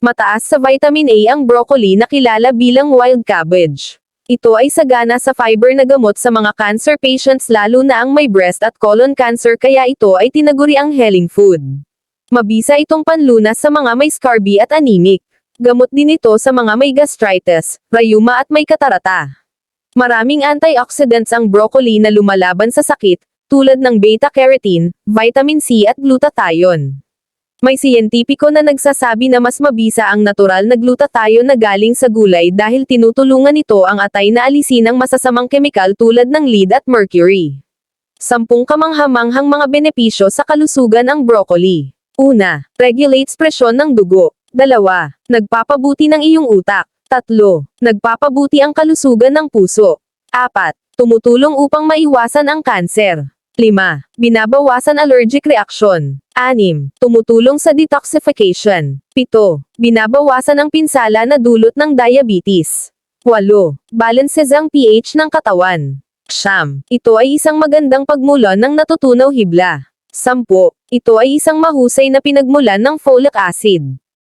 Mataas sa vitamin A ang broccoli na kilala bilang wild cabbage. Ito ay sagana sa fiber na gamot sa mga cancer patients lalo na ang may breast at colon cancer kaya ito ay tinaguri ang healing food. Mabisa itong panlunas sa mga may scurvy at anemic. Gamot din ito sa mga may gastritis, rayuma at may katarata. Maraming antioxidants ang broccoli na lumalaban sa sakit, tulad ng beta-carotene, vitamin C at glutathione. May siyentipiko na nagsasabi na mas mabisa ang natural na glutathione na galing sa gulay dahil tinutulungan ito ang atay na alisin ang masasamang kemikal tulad ng lead at mercury. 10 kamanghamanghang mga benepisyo sa kalusugan ang broccoli. 1. Regulates presyon ng dugo. 2. Nagpapabuti ng iyong utak. 3. Nagpapabuti ang kalusugan ng puso. 4. Tumutulong upang maiwasan ang kanser. 5. Binabawasan allergic reaction. 6. Tumutulong sa detoxification. 7. Binabawasan ang pinsala na dulot ng diabetes. 8. Balances ang pH ng katawan. 9. Ito ay isang magandang pagmulan ng natutunaw hibla. 10. Ito ay isang mahusay na pinagmulan ng folic acid.